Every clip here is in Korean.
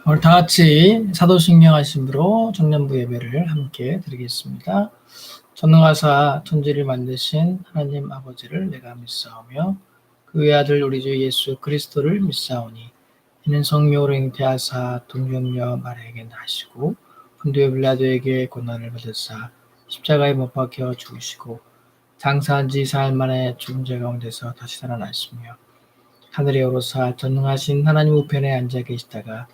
오늘 다 같이 사도신경 하심으로 청년부 예배를 함께 드리겠습니다. 전능하사 천지를 만드신 하나님 아버지를 내가 믿사오며 그 외아들 우리 주 예수 그리스도를 믿사오니 이는 성령으로 잉태하사 동정녀 마리아에게 나시고 본디오 빌라도에게 고난을 받으사 십자가에 못 박혀 죽으시고 장사한 지 사흘 만에 죽은 자 가운데서 다시 살아나시며 하늘에 오르사 전능하신 하나님 우편에 앉아 계시다가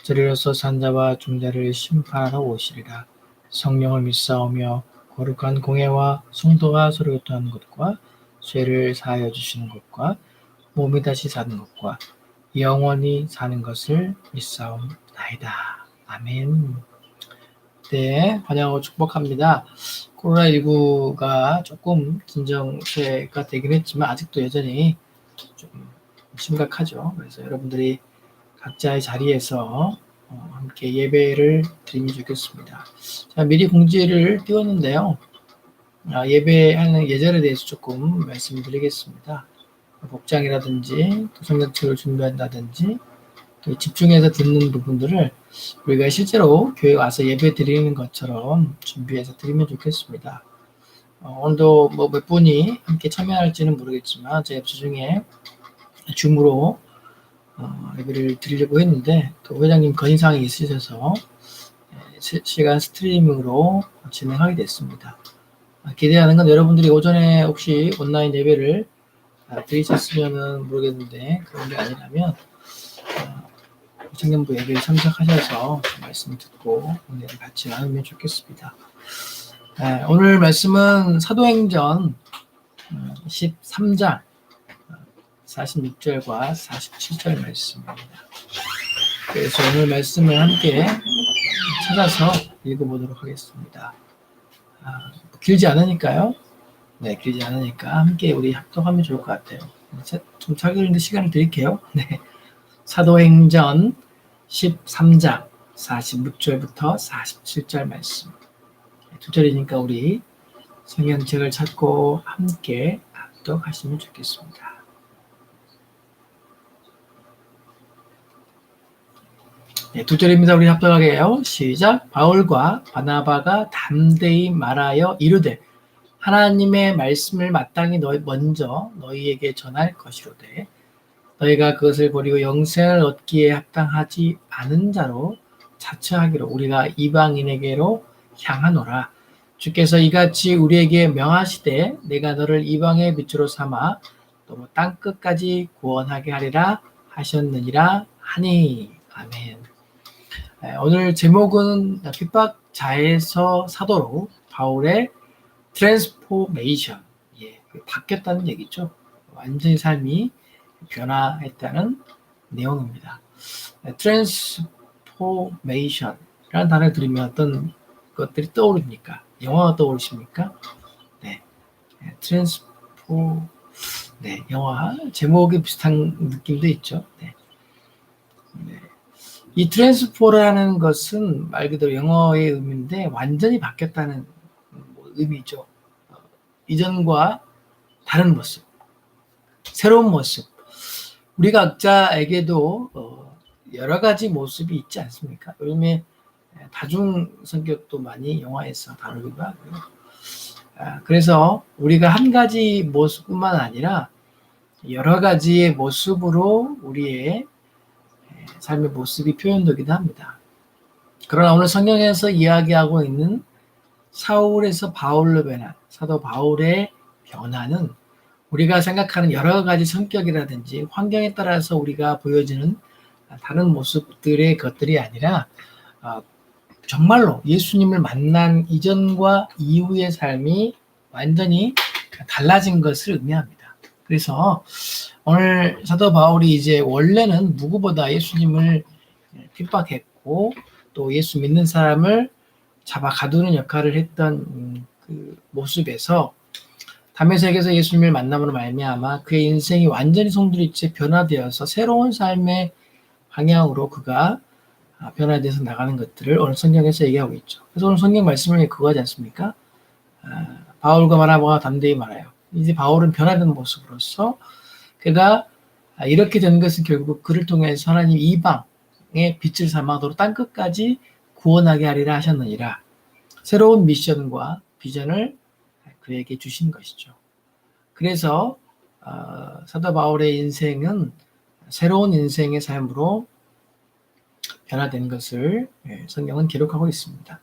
저리로서 산자와 중자를 심판하러 오시리라. 성령을 믿사오며 거룩한 공예와 성도가 서로 교통하는 것과 죄를 사하여 주시는 것과 몸이 다시 사는 것과 영원히 사는 것을 믿사옵나이다. 아멘. 네, 환영하고 축복합니다. 코로나19가 조금 진정세가 되긴 했지만 아직도 여전히 좀 심각하죠. 그래서 여러분들이 각자의 자리에서 함께 예배를 드리면 좋겠습니다. 자, 미리 공지를 띄웠는데요. 예배하는 예절에 대해서 조금 말씀드리겠습니다. 복장이라든지 또 성경책을 준비한다든지 또 집중해서 듣는 부분들을 우리가 실제로 교회 와서 예배 드리는 것처럼 준비해서 드리면 좋겠습니다. 오늘도 뭐 몇 분이 함께 참여할지는 모르겠지만 제 주중에 줌으로 예배를 드리려고 했는데 또 회장님 건의사항이 있으셔서 실시간 스트리밍으로 진행하게 됐습니다. 기대하는 건 여러분들이 오전에 혹시 온라인 예배를 드리셨으면 모르겠는데 그런 게 아니라면 청년부 예배에 참석하셔서 말씀 듣고 은혜를 같이 나누면 좋겠습니다. 오늘 말씀은 사도행전 13장 46절과 47절 말씀입니다. 그래서 오늘 말씀을 함께 찾아서 읽어보도록 하겠습니다. 길지 않으니까요. 네, 길지 않으니까 함께 우리 합독하면 좋을 것 같아요. 좀 찾기는데 시간을 드릴게요. 네, 사도행전 13장 46절부터 47절 말씀. 두 절이니까 우리 성경책을 찾고 함께 합독하시면 좋겠습니다. 네, 두 절입니다. 우리 합독하게 해요. 시작. 바울과 바나바가 담대히 말하여 이르되 하나님의 말씀을 마땅히 먼저 너희에게 전할 것이로되 너희가 그것을 버리고 영생을 얻기에 합당하지 않은 자로 자처하기로 우리가 이방인에게로 향하노라. 주께서 이같이 우리에게 명하시되 내가 너를 이방의 빛으로 삼아 또 땅끝까지 구원하게 하리라 하셨느니라 하니. 아멘. 오늘 제목은 핍박자에서 사도로 바울의 트랜스포메이션, 바뀌었다는 얘기죠. 완전히 삶이 변화했다는 내용입니다. 트랜스포메이션이라는 단어를 들으면 어떤 것들이 떠오릅니까? 영화가 떠오르십니까? 네, 영화 제목이 비슷한 느낌도 있죠. 네. 이 트랜스포라는 것은 말 그대로 영어의 의미인데 완전히 바뀌었다는 의미죠. 이전과 다른 모습, 새로운 모습. 우리 각자에게도 여러 가지 모습이 있지 않습니까? 요즘에 다중 성격도 많이 영화에서 다루기도 하고요. 그래서 우리가 한 가지 모습뿐만 아니라 여러 가지의 모습으로 우리의 삶의 모습이 표현되기도 합니다. 그러나 오늘 성경에서 이야기하고 있는 사울에서 바울로 변한 사도 바울의 변화는 우리가 생각하는 여러 가지 성격이라든지 환경에 따라서 우리가 보여지는 다른 모습들의 것들이 아니라 정말로 예수님을 만난 이전과 이후의 삶이 완전히 달라진 것을 의미합니다. 그래서 오늘 사도 바울이 이제 원래는 누구보다 예수님을 핍박했고 또 예수 믿는 사람을 잡아 가두는 역할을 했던 그 모습에서 다메섹에서 예수님을 만남으로 말미암아 그의 인생이 완전히 송두리째 변화되어서 새로운 삶의 방향으로 그가 변화돼서 나가는 것들을 오늘 성경에서 얘기하고 있죠. 그래서 오늘 성경 말씀을 그거 하지 않습니까? 바울과 바나바가 담대히 말해요. 이제 바울은 변화된 모습으로서 그가 이렇게 된 것은 결국 그를 통해서 하나님 이방 빛을 삼아도록 땅 끝까지 구원하게 하리라 하셨느니라. 새로운 미션과 비전을 그에게 주신 것이죠. 그래서 사도 바울의 인생은 새로운 인생의 삶으로 변화된 것을 성경은 기록하고 있습니다.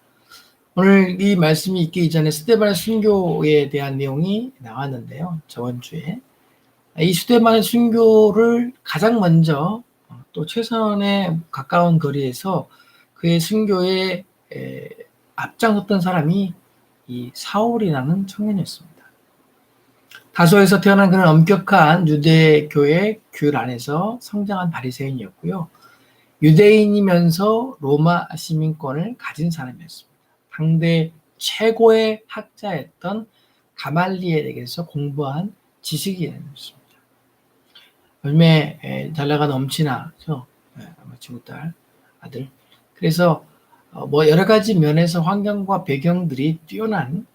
오늘 이 말씀이 있기 이전에 스데반의 순교에 대한 내용이 나왔는데요. 저번 주에 이 스데반의 순교를 가장 먼저 또 최선에 가까운 거리에서 그의 순교에 앞장섰던 사람이 이 사울이라는 청년이었습니다. 다소에서 태어난 그는 엄격한 유대교의 규율 안에서 성장한 바리새인이었고요. 유대인이면서 로마 시민권을 가진 사람이었습니다. 당대 최고의 학자였던 가말리엘에게서 공부한 지식인이었습니다. 요즘에 잘 나가는 엄친아죠. 아마 친구딸 아들. 그래서 뭐 여러 가지 면에서 환경과 배경들이 뛰어난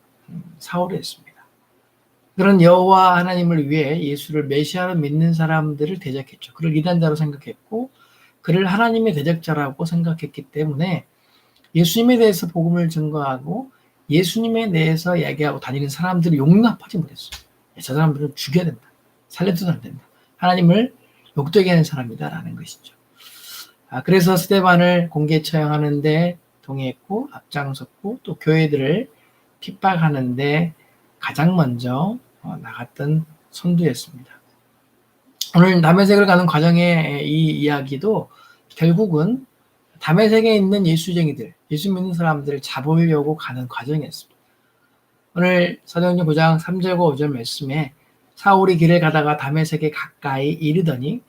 사울이었습니다. 그런 여호와 하나님을 위해 예수를 메시아로 믿는 사람들을 대적했죠. 그를 이단자로 생각했고 그를 하나님의 대적자라고 생각했기 때문에 예수님에 대해서 복음을 증거하고 예수님에 대해서 얘기하고 다니는 사람들을 용납하지 못했어요. 저 사람들은 죽여야 된다. 살려두면 안 된다. 하나님을 욕되게 하는 사람이다라는 것이죠. 그래서 스데반을 공개 처형하는데 동의했고 앞장섰고 또 교회들을 핍박하는데 가장 먼저 나갔던 선두였습니다. 오늘 다메섹을 가는 과정의 이 이야기도 결국은 다메섹에 있는 예수쟁이들, 예수 믿는 사람들을 잡으려고 가는 과정이었습니다. 오늘 사도행전 9장 3절과 5절 말씀에 사울이 길을 가다가 다메섹에 가까이 이르더니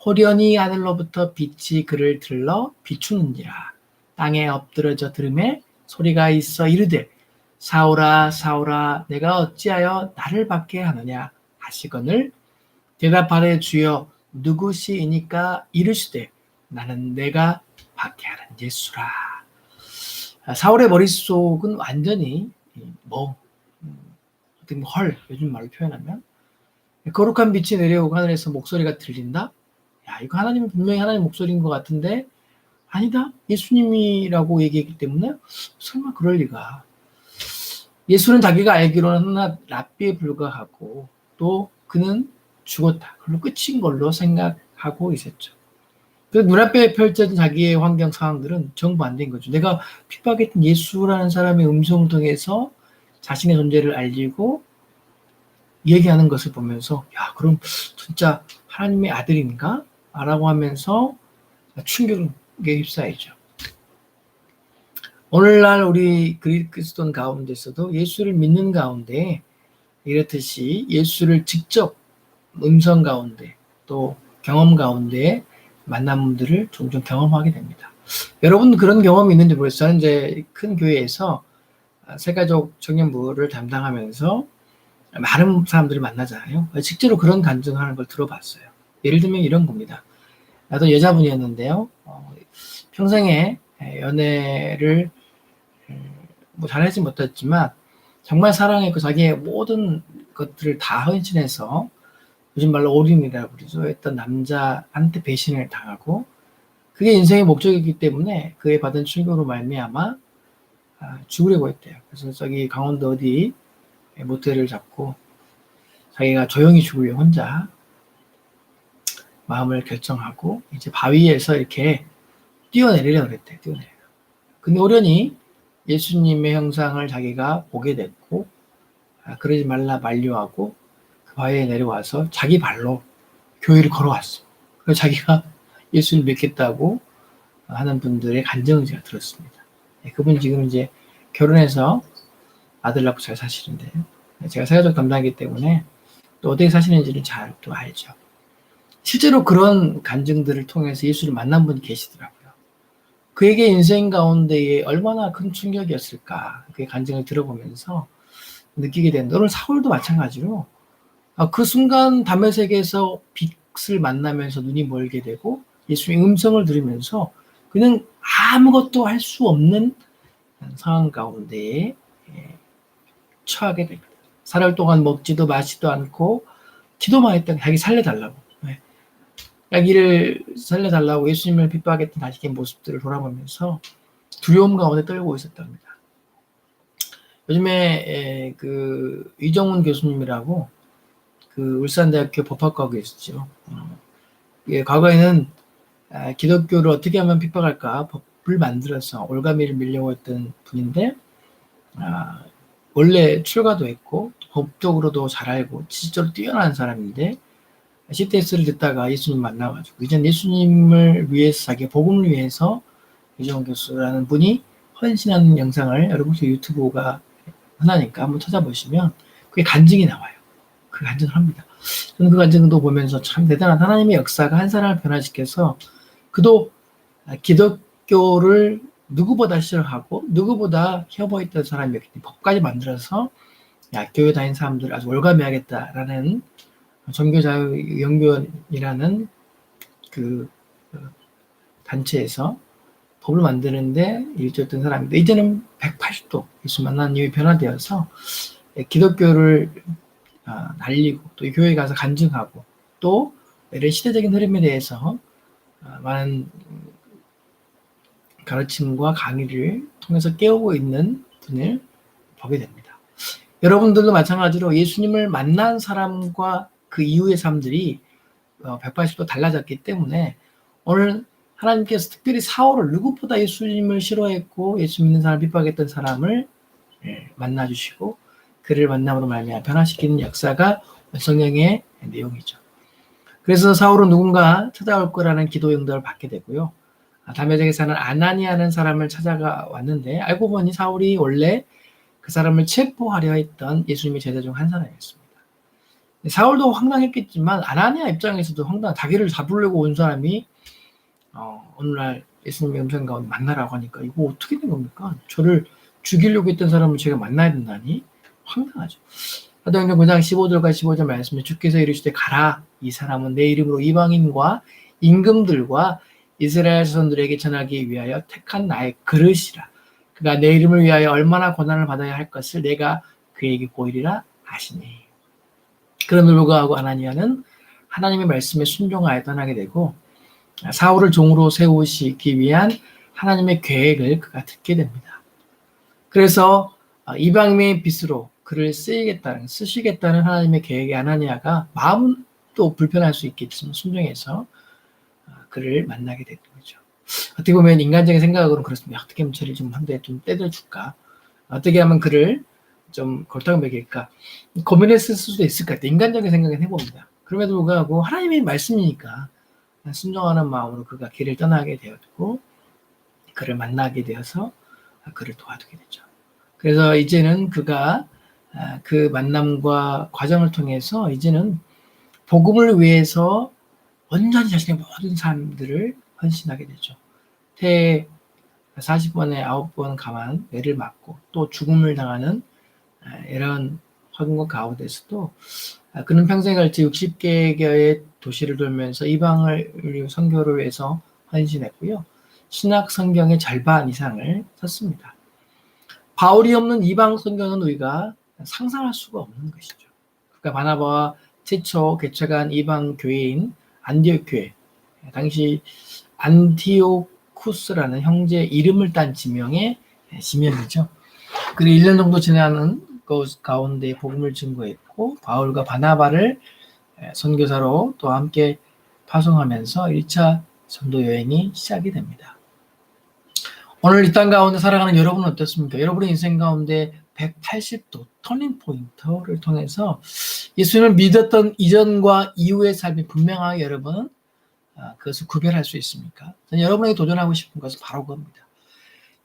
호련히 하늘로부터 빛이 그를 들러 비추는지라. 땅에 엎드러져 들음에 소리가 있어 이르되 사울아 사울아 내가 어찌하여 나를 받게 하느냐 하시거늘 대답하되 주여 누구시이니까 이르시되 나는 내가 받게 하는 예수라. 사울의 머릿속은 완전히 헐 요즘 말로 표현하면 거룩한 빛이 내려오고 하늘에서 목소리가 들린다. 야 이거 하나님은 분명히 하나님 목소리인 것 같은데 아니다 예수님이라고 얘기했기 때문에 설마 그럴 리가. 예수는 자기가 알기로는 하나 랍비에 불과하고 또 그는 죽었다. 그걸로 끝인 걸로 생각하고 있었죠. 그 눈앞에 펼쳐진 자기의 환경 상황들은 전부 안 된 거죠. 내가 핍박했던 예수라는 사람의 음성을 통해서 자신의 존재를 알리고 얘기하는 것을 보면서 야 그럼 진짜 하나님의 아들인가? 라고 하면서 충격에 휩싸이죠. 오늘날 우리 그리스도인 가운데서도 예수를 믿는 가운데 이렇듯이 예수를 직접 음성 가운데 또 경험 가운데 만남들을 종종 경험하게 됩니다. 여러분 그런 경험이 있는지 모르겠어요. 저는 이제 큰 교회에서 새가족 청년부를 담당하면서 많은 사람들을 만나잖아요. 실제로 그런 간증하는 걸 들어봤어요. 예를 들면 이런 겁니다. 나도 여자분이었는데요. 평생에 연애를 뭐 잘하지 못했지만 정말 사랑했고 자기의 모든 것들을 다 헌신해서 요즘 말로 올인이라고 그러죠. 했던 남자한테 배신을 당하고 그게 인생의 목적이기 때문에 그에 받은 충격으로 말미암아 죽으려고 했대요. 그래서 저기 강원도 어디 모텔을 잡고 자기가 조용히 죽으려고 혼자 마음을 결정하고 이제 바위에서 이렇게 뛰어내리려고 그랬대요. 뛰어내려. 근데 오련히 예수님의 형상을 자기가 보게 됐고 그러지 말라 만류하고 그 바위에 내려와서 자기 발로 교회를 걸어왔어. 그래서 자기가 예수를 믿겠다고 하는 분들의 간증을 제가 들었습니다. 그분 지금 이제 결혼해서 아들 낳고 잘 사시는데요. 제가 세가족 담당이기 때문에 또 어떻게 사시는지를 잘 또 알죠. 실제로 그런 간증들을 통해서 예수를 만난 분이 계시더라고요. 그에게 인생 가운데에 얼마나 큰 충격이었을까 그의 간증을 들어보면서 느끼게 되는데 오늘 사울도 마찬가지로 그 순간 다메섹에서 빛을 만나면서 눈이 멀게 되고 예수의 음성을 들으면서 그는 아무것도 할 수 없는 상황 가운데에 처하게 됩니다. 4일 동안 먹지도 마시도 않고 기도만 했던 자기 살려달라고. 아기를 살려달라고 예수님을 핍박했던 자식의 모습들을 돌아보면서 두려움 가운데 떨고 있었답니다. 요즘에 그 이정훈 교수님이라고 그 울산대학교 법학과 계시죠. 과거에는 기독교를 어떻게 하면 핍박할까 법을 만들어서 올가미를 밀려고 했던 분인데 원래 출가도 했고 법적으로도 잘 알고 지식적으로 뛰어난 사람인데 CTS를 듣다가 예수님 만나가지고 이젠 예수님을 위해서 자기 복음을 위해서 이정훈 교수라는 분이 헌신하는 영상을 여러분 유튜브가 하나니까 한번 찾아보시면 그게 간증이 나와요. 그 간증을 합니다. 저는 그 간증도 보면서 참 대단한 하나님의 역사가 한 사람을 변화시켜서 그도 기독교를 누구보다 싫어하고 누구보다 혐오했던 사람이었기 때문에 법까지 만들어서 교회 다닌 사람들 아주 올가매하겠다라는 종교자유연구원이라는 그 단체에서 법을 만드는데 일조했던 사람인데 이제는 180도 예수 만난 이후에 변화되어서 기독교를 날리고 또 교회에 가서 간증하고 또 이런 시대적인 흐름에 대해서 많은 가르침과 강의를 통해서 깨우고 있는 분을 보게 됩니다. 여러분들도 마찬가지로 예수님을 만난 사람과 그 이후의 삶들이 180도 달라졌기 때문에 오늘 하나님께서 특별히 사울을 누구보다 예수님을 싫어했고 예수 믿는 사람을 핍박했던 사람을 만나주시고 그를 만남으로 말미암아 변화시키는 역사가 성경의 내용이죠. 그래서 사울은 누군가 찾아올 거라는 기도 응답을 받게 되고요. 다메섹에 사는 아나니아라는 사람을 찾아가 왔는데 알고 보니 사울이 원래 그 사람을 체포하려 했던 예수님의 제자 중 한 사람이었습니다. 사울도 황당했겠지만 아나니아 입장에서도 황당, 자기를 잡으려고 온 사람이 오늘날 예수님의 음성 가운데 만나라고 하니까 이거 어떻게 된 겁니까? 저를 죽이려고 했던 사람을 제가 만나야 된다니 황당하죠. 사도행전 9장 15절과 15절 말씀에 주께서 이르시되 가라 이 사람은 내 이름으로 이방인과 임금들과 이스라엘 자손들에게 전하기 위하여 택한 나의 그릇이라. 그가 내 이름을 위하여 얼마나 고난을 받아야 할 것을 내가 그에게 보이리라 하시니. 그럼에도 불구하고 아나니아는 하나님의 말씀에 순종하여 떠나게 되고 사울을 종으로 세우시기 위한 하나님의 계획을 그가 듣게 됩니다. 그래서 이방인의 빚으로 그를 쓰시겠다는 하나님의 계획에 아나니아가 마음은 또 불편할 수 있겠지만 순종해서 그를 만나게 되는 거죠. 어떻게 보면 인간적인 생각으로는 그렇습니다. 어떻게 하면 저를 좀 한 대 좀 때려줄까? 어떻게 하면 그를 좀 골탕을 먹일까? 고민했을 수도 있을 것 같아요. 인간적인 생각을 해봅니다. 그럼에도 불구하고 하나님의 말씀이니까 순종하는 마음으로 그가 길을 떠나게 되었고 그를 만나게 되어서 그를 도와주게 되죠. 그래서 이제는 그가 그 만남과 과정을 통해서 이제는 복음을 위해서 온전히 자신의 모든 삶들을 헌신하게 되죠. 태에 40번에 9번 감한 매를 맞고 또 죽음을 당하는 이런 환경 가운데서도 그는 평생 걸쳐 60개의 도시를 돌면서 이방을 선교를 위해서 헌신했고요. 신약 성경의 절반 이상을 썼습니다. 바울이 없는 이방 선교는 우리가 상상할 수가 없는 것이죠. 그러니까 바나바와 최초 개척한 이방 교회인 안디옥 교회, 당시 안티오쿠스라는 형제 이름을 딴 지명의 지명이죠. 그리고 1년 정도 지나는 것 가운데 복음을 증거했고 바울과 바나바를 선교사로 또 함께 파송하면서 1차 전도 여행이 시작이 됩니다. 오늘 이 땅 가운데 살아가는 여러분은 어떻습니까? 여러분의 인생 가운데 180도 터닝 포인트를 통해서 예수님을 믿었던 이전과 이후의 삶이 분명하게 여러분은 그것을 구별할 수 있습니까? 저는 여러분에게 도전하고 싶은 것은 바로 그겁니다.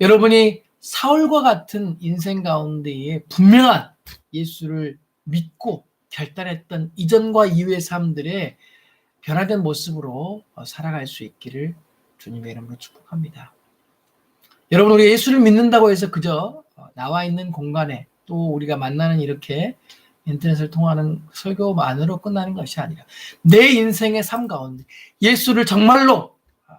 여러분이 사울과 같은 인생 가운데에 분명한 예수를 믿고 결단했던 이전과 이후의 삶들의 변화된 모습으로 살아갈 수 있기를 주님의 이름으로 축복합니다. 여러분, 우리 예수를 믿는다고 해서 그저 나와 있는 공간에 또 우리가 만나는 이렇게 인터넷을 통하는 설교만으로 끝나는 것이 아니라 내 인생의 삶 가운데 예수를 정말로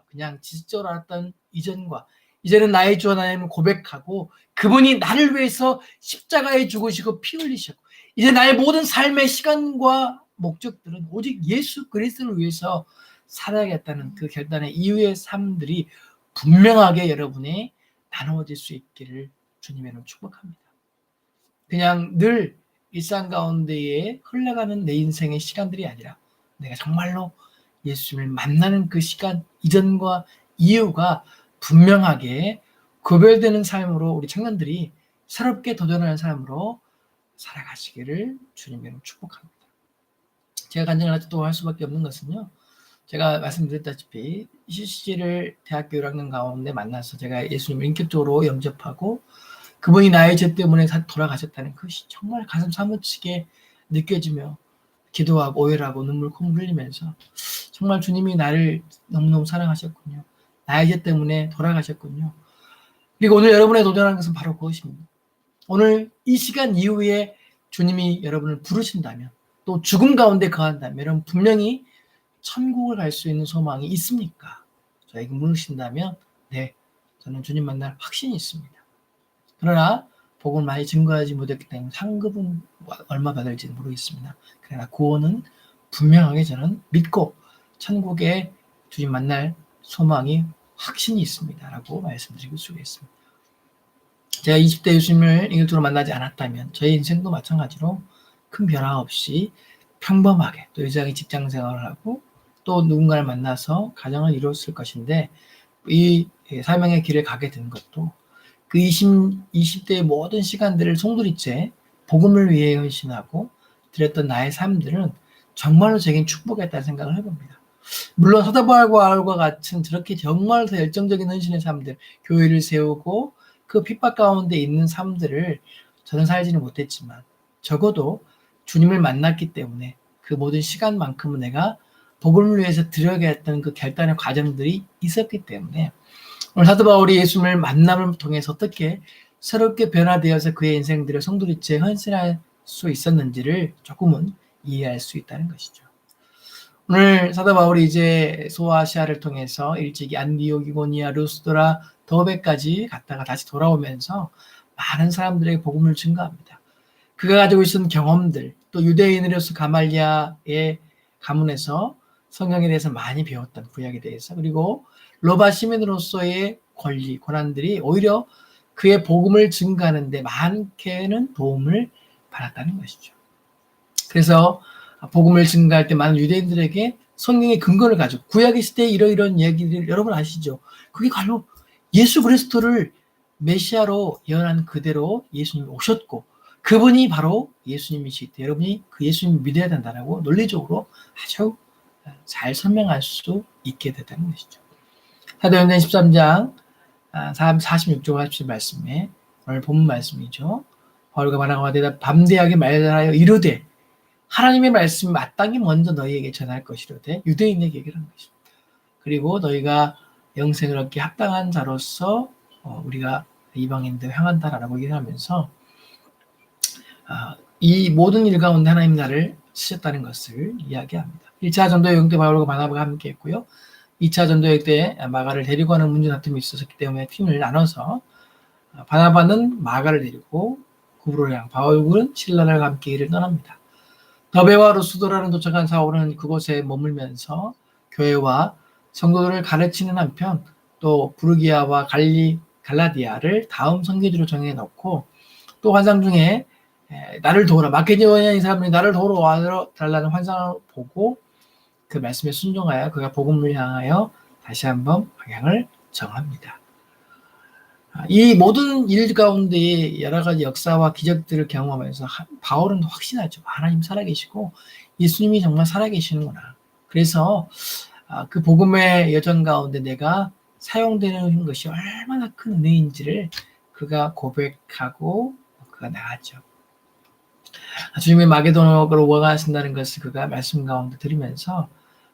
그냥 지식적으로 알았던 이전과 이제는 나의 주 하나님을 고백하고 그분이 나를 위해서 십자가에 죽으시고 피 흘리셨고 이제 나의 모든 삶의 시간과 목적들은 오직 예수 그리스도를 위해서 살아야겠다는 그 결단의 이후의 삶들이 분명하게 여러분의 나누어질 수 있기를 주님의 이름으로 축복합니다. 그냥 늘 일상 가운데에 흘러가는 내 인생의 시간들이 아니라 내가 정말로 예수님을 만나는 그 시간 이전과 이후가 분명하게 구별되는 삶으로 우리 청년들이 새롭게 도전하는 삶으로 살아가시기를 주님의 이름으로 축복합니다. 제가 간증을 또 할 수밖에 없는 것은요. 제가 말씀드렸다시피 CC를 대학교 1학년 가운데 만나서 제가 예수님을 인격적으로 영접하고 그분이 나의 죄 때문에 돌아가셨다는 것이 정말 가슴 사무치게 느껴지며 기도하고 오열하고 눈물 콧물 흘리면서 정말 주님이 나를 너무너무 사랑하셨군요. 나의 죄 때문에 돌아가셨군요. 그리고 오늘 여러분의 도전하는 것은 바로 그것입니다. 오늘 이 시간 이후에 주님이 여러분을 부르신다면 또 죽음 가운데 거한다면 여러분 분명히 천국을 갈 수 있는 소망이 있습니까? 저에게 물으신다면 네, 저는 주님 만날 확신이 있습니다. 그러나 복음을 많이 증거하지 못했기 때문에 상급은 얼마 받을지는 모르겠습니다. 그러나 구원은 분명하게 저는 믿고 천국에 주님 만날 소망이 확신이 있습니다. 라고 말씀드릴 수가 있습니다. 제가 20대 예수님을 인격적으로 만나지 않았다면 저희 인생도 마찬가지로 큰 변화 없이 평범하게 또 여전히 직장 생활을 하고 또 누군가를 만나서 가정을 이루었을 것인데 이 사명의 길을 가게 된 것도 그 20대의 모든 시간들을 송두리째 복음을 위해 헌신하고 드렸던 나의 삶들은 정말로 제겐 축복이었다는 생각을 해봅니다. 물론 서다바알과 같은 저렇게 정말 더 열정적인 헌신의 삶들, 교회를 세우고 그 핍박 가운데 있는 삶들을 저는 살지는 못했지만 적어도 주님을 만났기 때문에 그 모든 시간만큼은 내가 복음을 위해서 드려야 했던 그 결단의 과정들이 있었기 때문에 오늘 사도 바울이 예수님을 만남을 통해서 어떻게 새롭게 변화되어서 그의 인생들을 송두리째 헌신할 수 있었는지를 조금은 이해할 수 있다는 것이죠. 오늘 사도 바울이 이제 소아시아를 통해서 일찍이 안디옥, 이고니아, 루스드라, 더베까지 갔다가 다시 돌아오면서 많은 사람들에게 복음을 증거합니다. 그가 가지고 있었던 경험들, 또 유대인으로서 가말리아의 가문에서 성경에 대해서 많이 배웠던 구약에 대해서 그리고 로마 시민으로서의 권리, 권한들이 오히려 그의 복음을 증가하는 데 많게는 도움을 받았다는 것이죠. 그래서 복음을 증가할 때 많은 유대인들에게 성경의 근거를 가지고 구약의 시대에 이러이러한 이야기들 여러분 아시죠? 그게 바로 예수 그리스도를 메시아로 예언한 그대로 예수님이 오셨고 그분이 바로 예수님이시기 때문에 여러분이 그 예수님을 믿어야 된다라고 논리적으로 아주 잘 설명할 수 있게 됐다는 것이죠. 사도행전 13장 46절 47 말씀에 오늘 본문 말씀이죠. 바울과 바나바가 대답 담대하게 말하여 이르되 하나님의 말씀이 마땅히 먼저 너희에게 전할 것이로되 유대인에게 얘기를 하는 것입니다. 그리고 너희가 영생을 얻기 합당한 자로서 우리가 이방인들 향한다라고 얘기하면서 이 모든 일 가운데 하나님 나를 쓰셨다는 것을 이야기합니다. 1차 전도여행 때 바울과 바나바가 함께 했고요. 2차 전도여행 때 마가를 데리고 가는 문제 다툼이 있었기 때문에 팀을 나눠서 바나바는 마가를 데리고 구브로를 향 바울은 신라를 함께 일을 떠납니다. 더베와 루스도라는 도착한 사울은 그곳에 머물면서 교회와 성도들을 가르치는 한편 또 부르기아와 갈라디아를 다음 선교지로 정해놓고 또 환상 중에 나를 도우라 마케도니아인 사람들이 나를 도우러 와달라는 환상을 보고 그 말씀에 순종하여 그가 복음을 향하여 다시 한번 방향을 정합니다. 이 모든 일 가운데 여러 가지 역사와 기적들을 경험하면서 바울은 확신하죠. 하나님 살아계시고 예수님이 정말 살아계시는구나. 그래서 그 복음의 여정 가운데 내가 사용되는 것이 얼마나 큰 은혜인지를 그가 고백하고 그가 나갔죠. 주님의 마게도냐로 원하신다는 것을 그가 말씀 가운데 들으면서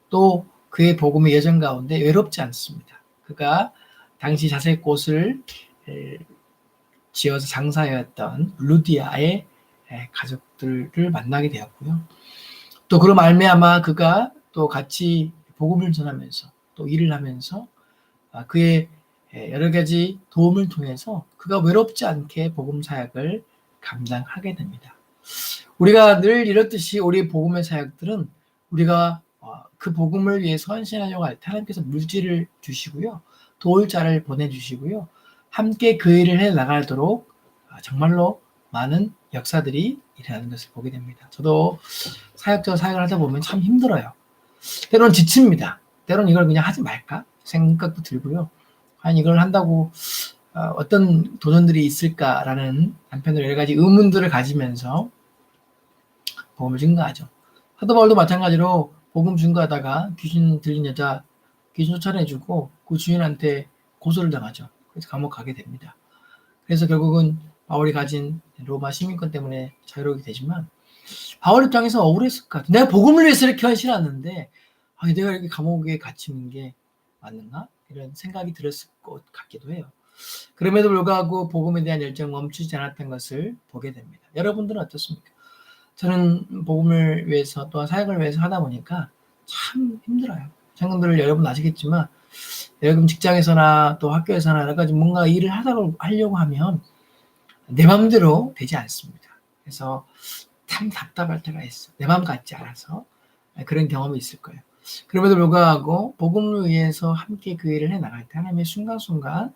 또 그의 복음의 여정 가운데 외롭지 않습니다. 그가 당시 자색 옷을 지어서 장사였던 루디아의 가족들을 만나게 되었고요. 또 그로 말미암아 그가 또 같이 복음을 전하면서 또 일을 하면서 그의 여러 가지 도움을 통해서 그가 외롭지 않게 복음 사역을 감당하게 됩니다. 우리가 늘 이렇듯이 우리 복음의 사역들은 우리가 그 복음을 위해서 헌신하려고 할 때 하나님께서 물질을 주시고요. 도울 자를 보내주시고요. 함께 그 일을 해나가도록 정말로 많은 역사들이 일어나는 것을 보게 됩니다. 저도 사역자 사역을 하다 보면 참 힘들어요. 때로는 지칩니다. 때로는 이걸 그냥 하지 말까 생각도 들고요. 과연 이걸 한다고 어떤 도전들이 있을까라는 한편으로 여러 가지 의문들을 가지면서 복음을 증거하죠. 사도 바울도 마찬가지로 복음 증거하다가 귀신 들린 여자 귀신 쫓아내주고 그 주인한테 고소를 당하죠. 그래서 감옥 가게 됩니다. 그래서 결국은 바울이 가진 로마 시민권 때문에 자유롭게 되지만 바울 입장에서 억울했을 것 같아요. 내가 복음을 위해서 이렇게 헌신하는데 내가 이렇게 감옥에 갇히는 게 맞는가? 이런 생각이 들었을 것 같기도 해요. 그럼에도 불구하고 복음에 대한 열정 멈추지 않았던 것을 보게 됩니다. 여러분들은 어떻습니까? 저는 복음을 위해서 또한 사역을 위해서 하다 보니까 참 힘들어요. 청년들 여러분 아시겠지만 여러분 직장에서나 또 학교에서나 여러 가지 뭔가 일을 하려고 하면 내 마음대로 되지 않습니다. 그래서 참 답답할 때가 있어. 내 마음 같지 않아서 그런 경험이 있을 거예요. 그럼에도 불구하고 복음을 위해서 함께 그 일을 해나갈 때 하나님의 순간순간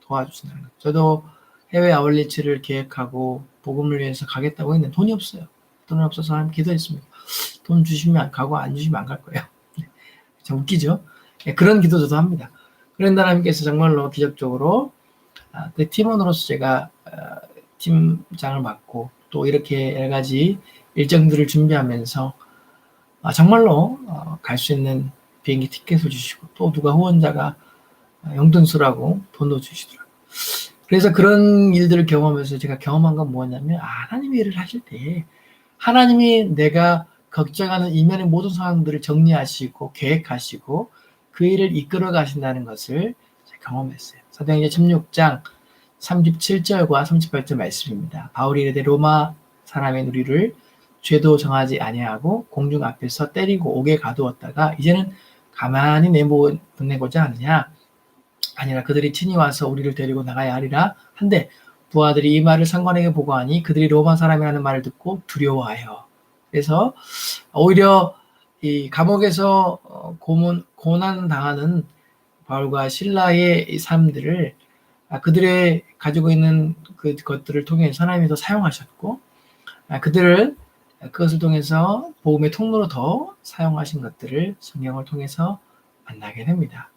도와주신다는 거예요. 저도 해외 아울리치를 계획하고 복음을 위해서 가겠다고 했는데 돈이 없어요. 돈이 없어서 하나님 기도했습니다. 돈 주시면 가고 안 주시면 안 갈 거예요. 참 웃기죠? 그런 기도 저도 합니다. 그런데 하나님께서 정말로 기적적으로 그 팀원으로서 제가 팀장을 맡고 또 이렇게 여러 가지 일정들을 준비하면서 정말로 갈 수 있는 비행기 티켓을 주시고 또 누가 후원자가 영등수라고 돈도 주시더라고요. 그래서 그런 일들을 경험하면서 제가 경험한 건 뭐냐면 하나님의 일을 하실 때 하나님이 내가 걱정하는 이면의 모든 상황들을 정리하시고 계획하시고 그 일을 이끌어 가신다는 것을 경험했어요. 사도행전 16장 37절과 38절 말씀입니다. 바울이 이르되 로마 사람의 누리를 죄도 정하지 아니하고 공중 앞에서 때리고 옥에 가두었다가 이제는 가만히 내보내고자 하느냐 아니라 그들이 친히 와서 우리를 데리고 나가야 하리라 한데 부하들이 이 말을 상관에게 보고하니 그들이 로마 사람이라는 말을 듣고 두려워하여 그래서 오히려 이 감옥에서 고난 당하는 바울과 실라의 삶들을 그들의 가지고 있는 그 것들을 통해서 하나님이 더 사용하셨고 그들을 그것을 통해서 복음의 통로로 더 사용하신 것들을 성경을 통해서 만나게 됩니다.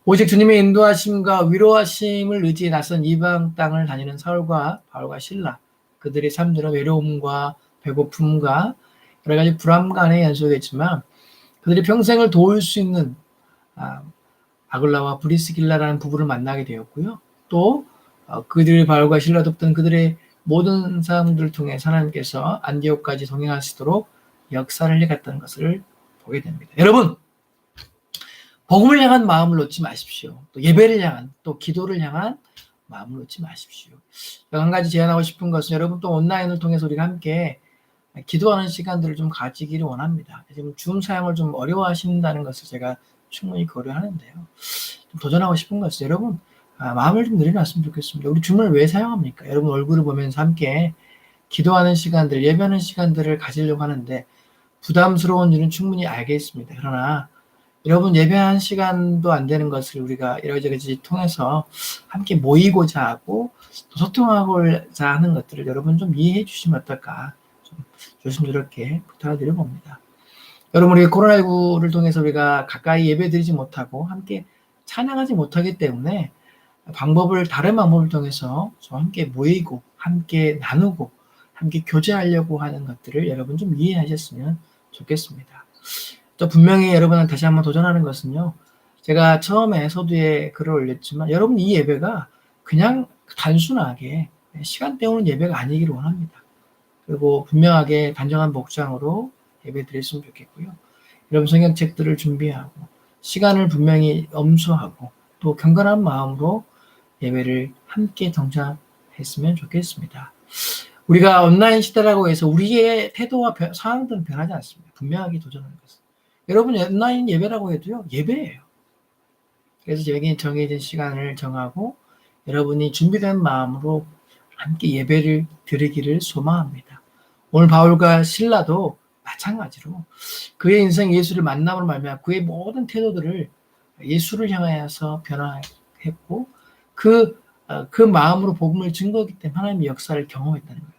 오직 주님의 인도하심과 위로하심을 의지해 낯선 이방 땅을 다니는 사울과 바울과 실라 그들의 삶들은 외로움과 배고픔과 여러 가지 불안감에 연속했지만 그들이 평생을 도울 수 있는 아글라와 브리스길라라는 부부를 만나게 되었고요. 또 그들의 바울과 실라 돕던 그들의 모든 사람들을 통해 하나님께서 안디옥까지 동행하시도록 역사를 해갔다는 것을 보게 됩니다. 여러분 복음을 향한 마음을 놓지 마십시오. 또 예배를 향한 또 기도를 향한 마음을 놓지 마십시오. 한 가지 제안하고 싶은 것은 여러분 또 온라인을 통해서 우리가 함께 기도하는 시간들을 좀 가지기를 원합니다. 지금 줌 사용을 좀 어려워하신다는 것을 제가 충분히 고려하는데요. 좀 도전하고 싶은 것은 여러분 마음을 좀 내려놨으면 좋겠습니다. 우리 줌을 왜 사용합니까? 여러분 얼굴을 보면서 함께 기도하는 시간들, 예배하는 시간들을 가지려고 하는데 부담스러운지는 충분히 알겠습니다. 그러나 여러분 예배한 시간도 안 되는 것을 우리가 여러가지 통해서 함께 모이고자 하고 또 소통하고자 하는 것들을 여러분 좀 이해해 주시면 어떨까 좀 조심스럽게 부탁을 드려봅니다. 여러분 우리 코로나19를 통해서 우리가 가까이 예배드리지 못하고 함께 찬양하지 못하기 때문에 다른 방법을 통해서 좀 함께 모이고 함께 나누고 함께 교제하려고 하는 것들을 여러분 좀 이해하셨으면 좋겠습니다. 또 분명히 여러분한테 다시 한번 도전하는 것은요. 제가 처음에 서두에 글을 올렸지만 여러분 이 예배가 그냥 단순하게 시간 때우는 예배가 아니기를 원합니다. 그리고 분명하게 단정한 목장으로 예배 드렸으면 좋겠고요. 여러분 성경책들을 준비하고 시간을 분명히 엄수하고 또 경건한 마음으로 예배를 함께 동참했으면 좋겠습니다. 우리가 온라인 시대라고 해서 우리의 태도와 상황들은 변하지 않습니다. 분명하게 도전하는 것은. 여러분 온라인 예배라고 해도요. 예배예요. 그래서 여기 정해진 시간을 정하고 여러분이 준비된 마음으로 함께 예배를 드리기를 소망합니다. 오늘 바울과 실라도 마찬가지로 그의 인생 예수를 만남으로 말미암아 그의 모든 태도들을 예수를 향하여서 변화했고 그 마음으로 복음을 증거했기 때문에 하나님의 역사를 경험했다는 거예요.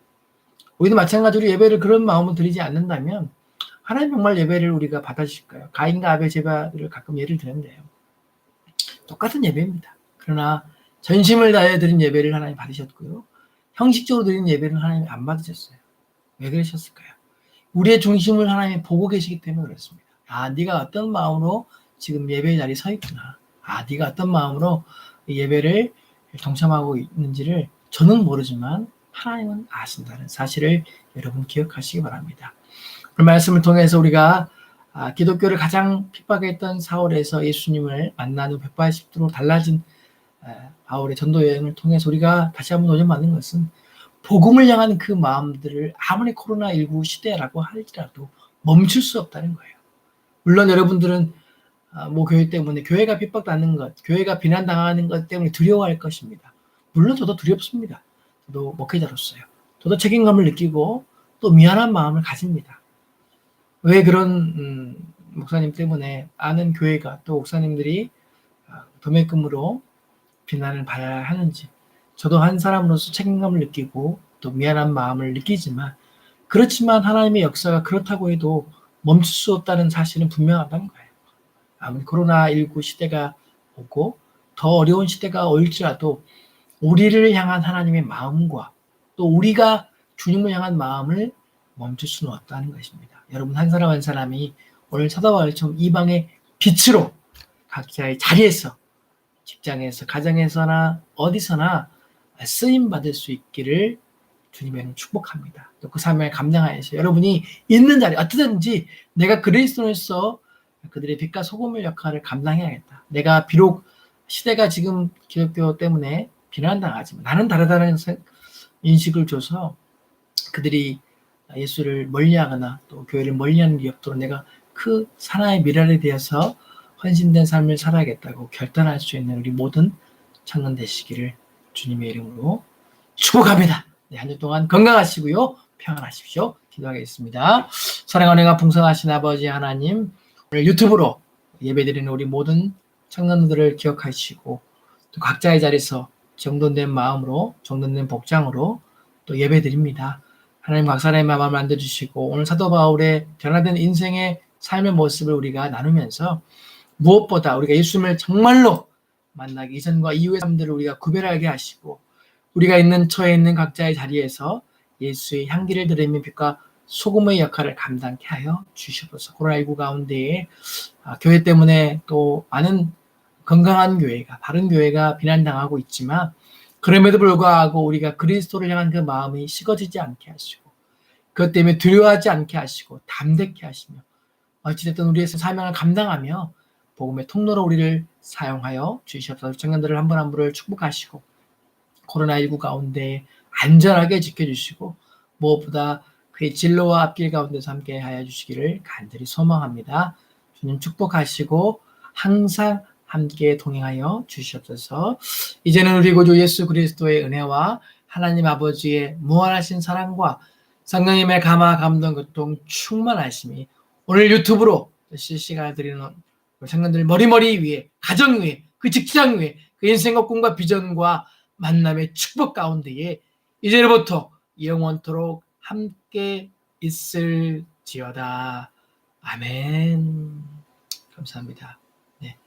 우리도 마찬가지로 예배를 그런 마음으로 드리지 않는다면 하나님 정말 예배를 우리가 받아주실까요? 가인과 아벨 제사를 가끔 예를 드는데요. 똑같은 예배입니다. 그러나 전심을 다해 드린 예배를 하나님 받으셨고요. 형식적으로 드린 예배는 하나님 안 받으셨어요. 왜 그러셨을까요? 우리의 중심을 하나님이 보고 계시기 때문에 그렇습니다. 아, 네가 어떤 마음으로 지금 예배의 자리에 서 있구나. 아, 네가 어떤 마음으로 예배를 동참하고 있는지를 저는 모르지만 하나님은 아신다는 사실을 여러분 기억하시기 바랍니다. 그 말씀을 통해서 우리가 기독교를 가장 핍박했던 사울에서 예수님을 만난 후 180도로 달라진 바울의 전도 여행을 통해서 우리가 다시 한번 도전받는 것은 복음을 향한 그 마음들을 아무리 코로나19 시대라고 할지라도 멈출 수 없다는 거예요. 물론 여러분들은 뭐 교회 때문에 교회가 핍박받는 것, 교회가 비난당하는 것 때문에 두려워할 것입니다. 물론 저도 두렵습니다. 저도 목회자로서요. 저도 책임감을 느끼고 또 미안한 마음을 가집니다. 왜 그런 목사님 때문에 아는 교회가 또 목사님들이 도매금으로 비난을 받아야 하는지 저도 한 사람으로서 책임감을 느끼고 또 미안한 마음을 느끼지만 그렇지만 하나님의 역사가 그렇다고 해도 멈출 수 없다는 사실은 분명하다는 거예요. 아무리 코로나19 시대가 오고 더 어려운 시대가 올지라도 우리를 향한 하나님의 마음과 또 우리가 주님을 향한 마음을 멈출 수는 없다는 것입니다. 여러분 한 사람 한 사람이 오늘 사도 바울처럼 이방의 빛으로 각자의 자리에서 직장에서 가정에서나 어디서나 쓰임 받을 수 있기를 주님의 축복합니다. 또 그 삶을 감당하여서 여러분이 있는 자리 어떻든지 내가 그리스도로서 그들의 빛과 소금의 역할을 감당해야겠다. 내가 비록 시대가 지금 기독교 때문에 비난당하지만 나는 다르다는 인식을 줘서 그들이 예수를 멀리하거나 또 교회를 멀리하는 일이 없도록 내가 그 사나의 미랄에 대해서 헌신된 삶을 살아야겠다고 결단할 수 있는 우리 모든 청년 되시기를 주님의 이름으로 축복합니다. 네, 한 주 동안 건강하시고요. 평안하십시오. 기도하겠습니다. 사랑하는 은혜가 풍성하신 아버지 하나님, 오늘 유튜브로 예배드리는 우리 모든 청년들을 기억하시고 또 각자의 자리에서 정돈된 마음으로 정돈된 복장으로 또 예배드립니다. 하나님 박사님의 마음을 만들어주시고 오늘 사도 바울의 변화된 인생의 삶의 모습을 우리가 나누면서 무엇보다 우리가 예수님을 정말로 만나기 이전과 이후의 삶들을 우리가 구별하게 하시고 우리가 있는 처해 있는 각자의 자리에서 예수의 향기를 드리는 빛과 소금의 역할을 감당케 하여 주시옵소서. 코로나19 가운데에 교회 때문에 또 많은 건강한 교회가 바른 교회가 비난당하고 있지만 그럼에도 불구하고 우리가 그리스도를 향한 그 마음이 식어지지 않게 하시고 그것 때문에 두려워하지 않게 하시고 담대케 하시며 어찌됐든 우리의 사명을 감당하며 복음의 통로로 우리를 사용하여 주시옵소서. 청년들을 한 분 한 분을 축복하시고 코로나19 가운데 안전하게 지켜주시고 무엇보다 그의 진로와 앞길 가운데서 함께 하여 주시기를 간절히 소망합니다. 주님 축복하시고 항상 함께 동행하여 주시옵소서. 이제는 우리 구주 예수 그리스도의 은혜와 하나님 아버지의 무한하신 사랑과 성령님의 감화 감동 교통 충만하심이 오늘 유튜브로 실시간을 드리는 청년들 머리머리 위에 가정 위에 그 직장 위에 그 인생과 꿈과 비전과 만남의 축복 가운데에 이제부터 영원토록 함께 있을지어다. 아멘. 감사합니다. 네.